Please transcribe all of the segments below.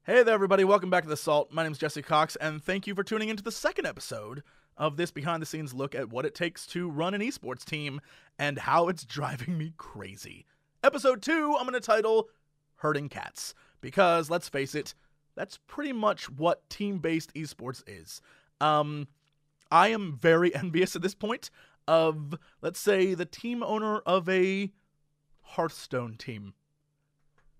Hey there, everybody. Welcome back to The Salt. My name is Jesse Cox, and thank you for tuning into the second episode of this behind-the-scenes look at what it takes to run an esports team and how it's driving me crazy. Episode 2, I'm going to title Herding Cats, because, let's face it, that's pretty much what team-based esports is. I am very envious at this point of, let's say, the team owner of a Hearthstone team.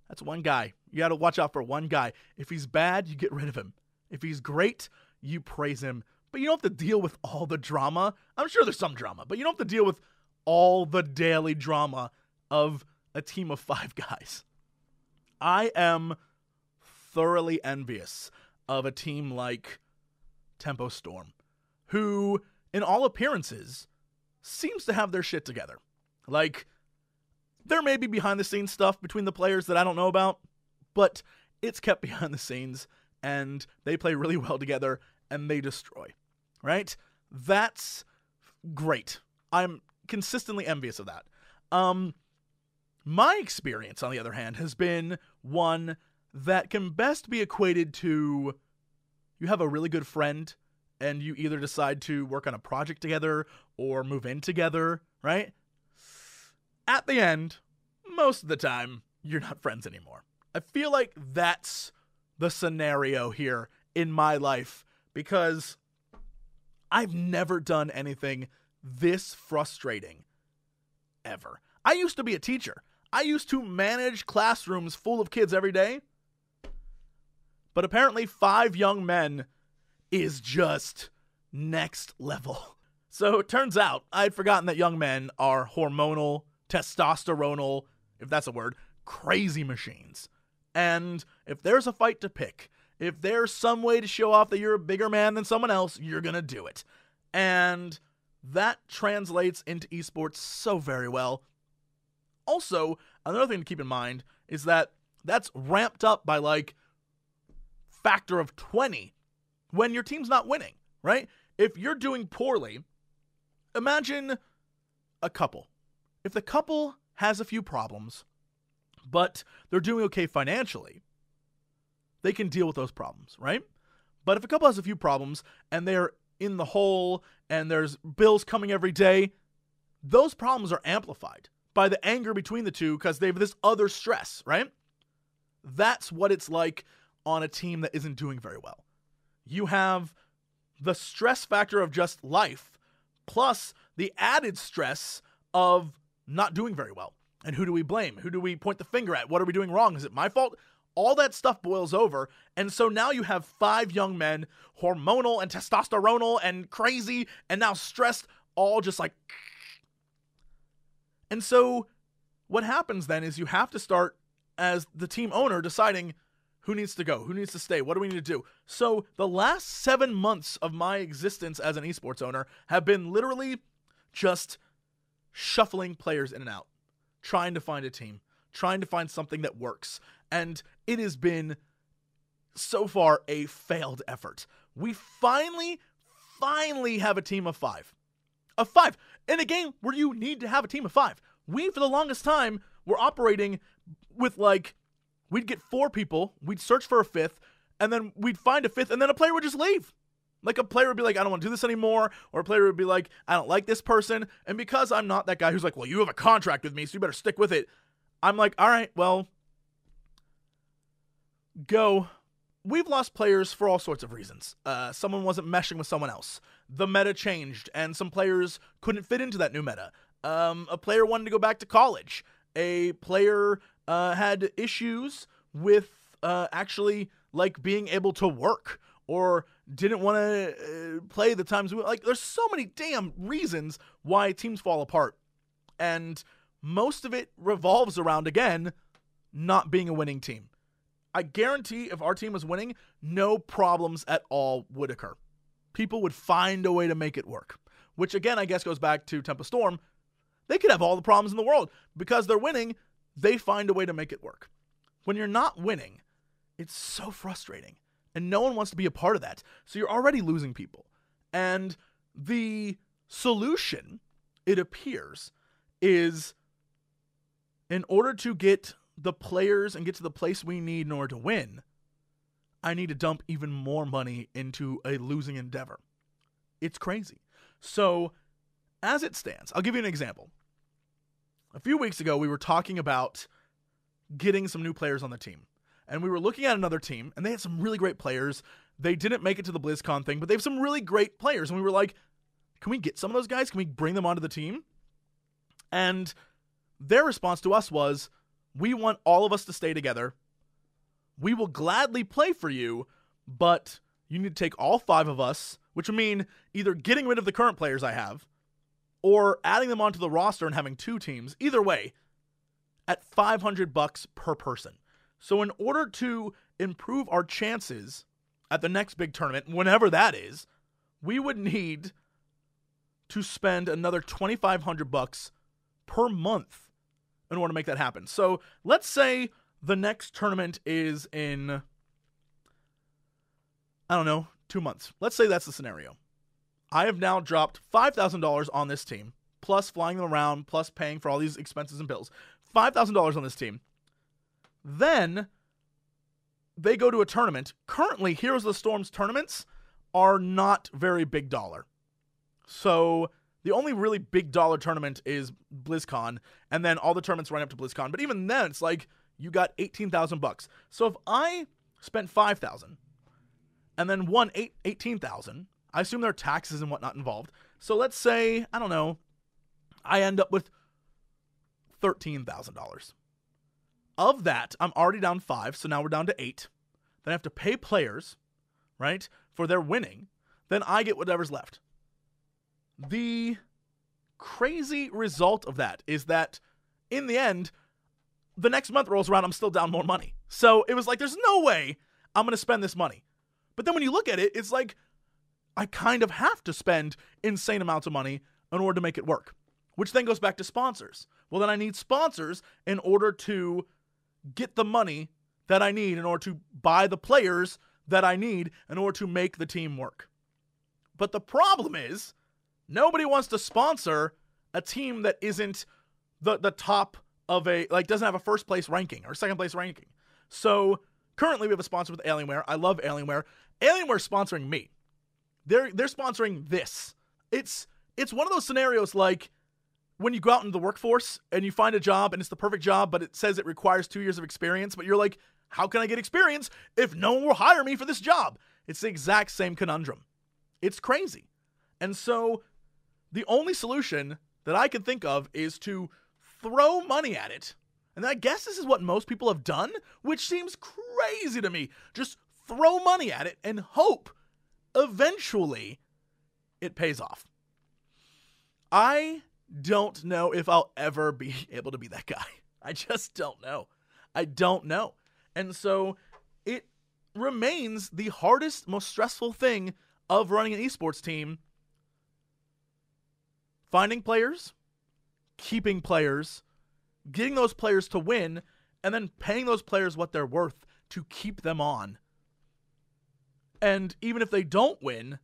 That's one guy. You got to watch out for one guy. If he's bad, you get rid of him. If he's great, you praise him. But you don't have to deal with all the drama. I'm sure there's some drama, but you don't have to deal with all the daily drama of a team of 5 guys. I am thoroughly envious of a team like Tempo Storm, who, in all appearances, seems to have their shit together. Like, there may be behind-the-scenes stuff between the players that I don't know about, but it's kept behind the scenes, and they play really well together, and they destroy, right? That's great. I'm consistently envious of that. My experience, on the other hand, has been one that can best be equated to you have a really good friend, and you either decide to work on a project together or move in together, right? At the end, most of the time, you're not friends anymore. I feel like that's the scenario here in my life because I've never done anything this frustrating ever. I used to be a teacher. I used to manage classrooms full of kids every day. But apparently 5 young men is just next level. So it turns out I'd forgotten that young men are hormonal, testosteronal, if that's a word, crazy machines. And if there's a fight to pick, if there's some way to show off that you're a bigger man than someone else, you're gonna do it. And that translates into esports so very well. Also, another thing to keep in mind is that that's ramped up by like factor of 20 when your team's not winning, right? If you're doing poorly, imagine a couple. If the couple has a few problems, but they're doing okay financially, they can deal with those problems, right? But if a couple has a few problems and they're in the hole and there's bills coming every day, those problems are amplified by the anger between the two because they have this other stress, right? That's what it's like on a team that isn't doing very well. You have the stress factor of just life plus the added stress of not doing very well. And who do we blame? Who do we point the finger at? What are we doing wrong? Is it my fault? All that stuff boils over. And so now you have 5 young men, hormonal and testosteronal and crazy and now stressed, all just like... And so what happens then is you have to start, as the team owner, deciding who needs to go, who needs to stay, what do we need to do? So the last 7 months of my existence as an esports owner have been literally just shuffling players in and out, trying to find a team, trying to find something that works. And it has been, so far, a failed effort. We finally have a team of 5. Of 5. In a game where you need to have a team of 5. We, for the longest time, were operating with, like, we'd get 4 people, we'd search for a 5th, and then we'd find a 5th, and then a player would just leave. Like, a player would be like, I don't want to do this anymore, or a player would be like, I don't like this person, and because I'm not that guy who's like, well, you have a contract with me, so you better stick with it, I'm like, all right, well, go. We've lost players for all sorts of reasons. Someone wasn't meshing with someone else. The meta changed, and some players couldn't fit into that new meta. A player wanted to go back to college. A player had issues with actually, like, being able to work, or didn't want to play the times. Like, there's so many damn reasons why teams fall apart. And most of it revolves around, again, not being a winning team. I guarantee if our team was winning, no problems at all would occur. People would find a way to make it work. Which, again, I guess goes back to Tempo Storm. They could have all the problems in the world. Because they're winning, they find a way to make it work. When you're not winning, it's so frustrating. And no one wants to be a part of that. So you're already losing people. And the solution, it appears, is in order to get the players and get to the place we need in order to win, I need to dump even more money into a losing endeavor. It's crazy. So, as it stands, I'll give you an example. A few weeks ago, we were talking about getting some new players on the team. And we were looking at another team, and they had some really great players. They didn't make it to the BlizzCon thing, but they have some really great players. And we were like, can we get some of those guys? Can we bring them onto the team? And their response to us was, we want all of us to stay together. We will gladly play for you, but you need to take all 5 of us, which would mean either getting rid of the current players I have or adding them onto the roster and having 2 teams. Either way, at $500 per person. So in order to improve our chances at the next big tournament, whenever that is, we would need to spend another $2,500 per month in order to make that happen. So let's say the next tournament is in, 2 months. Let's say that's the scenario. I have now dropped $5,000 on this team, plus flying them around, plus paying for all these expenses and bills. $5,000 on this team. Then they go to a tournament. Currently, Heroes of the Storm's tournaments are not very big dollar. So the only really big dollar tournament is BlizzCon, and then all the tournaments run up to BlizzCon. But even then, it's like you got $18,000. So if I spent $5,000 and then won $18,000, I assume there are taxes and whatnot involved. So let's say, I end up with $13,000. Of that, I'm already down 5, so now we're down to 8. Then I have to pay players, right, for their winning. Then I get whatever's left. The crazy result of that is that, in the end, the next month rolls around, I'm still down more money. So it was like, there's no way I'm going to spend this money. But then when you look at it, it's like, I kind of have to spend insane amounts of money in order to make it work. Which then goes back to sponsors. Well, then I need sponsors in order to get the money that I need in order to buy the players that I need in order to make the team work. But the problem is, nobody wants to sponsor a team that isn't the top of doesn't have a first place ranking or second place ranking. So currently we have a sponsor with Alienware. I love Alienware. Alienware's sponsoring me. They're sponsoring this. It's one of those scenarios like when you go out into the workforce and you find a job and it's the perfect job, but it says it requires 2 years of experience, but you're like, how can I get experience if no one will hire me for this job? It's the exact same conundrum. It's crazy. And so the only solution that I can think of is to throw money at it. And I guess this is what most people have done, which seems crazy to me. Just throw money at it and hope eventually it pays off. I don't know if I'll ever be able to be that guy. I just don't know. I don't know. And so it remains the hardest, most stressful thing of running an esports team. Finding players, keeping players, getting those players to win, and then paying those players what they're worth to keep them on. And even if they don't win,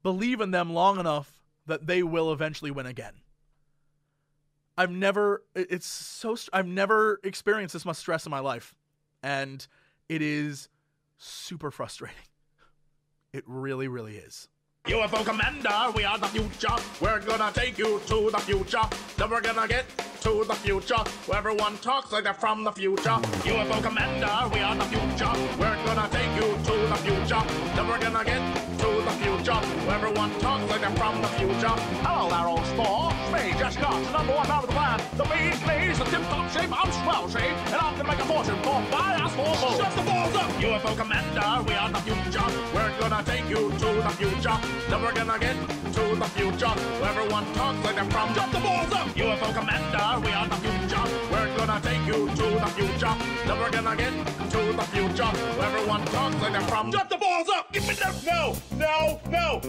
believe in them long enough that they will eventually win again. I've never experienced this much stress in my life, and it is super frustrating. It really, really is. UFO Commander, we are the future. We're gonna take you to the future. Then we're gonna get to the future where everyone talks like they're from the future. UFO Commander, we are the future. We're gonna take you to the future. Then we're gonna get to the future where everyone talks like they're from the future. Hello there, old sport. Me, Jess Cox, number 1 out of the land. The bee's knees, the tip-top shape, I'm swell shape, and I'm gonna make a fortune for my ass for more. Shut the balls up! UFO Commander, we are the future. We're gonna take you to the future. Then we're gonna get to the future where everyone talks like they're from. Shut the balls up! UFO Commander, we are the future. We're gonna take you to the future. Then we're gonna get to the future where everyone talks like they're from. Shut the balls up! Give me that! No! No! No!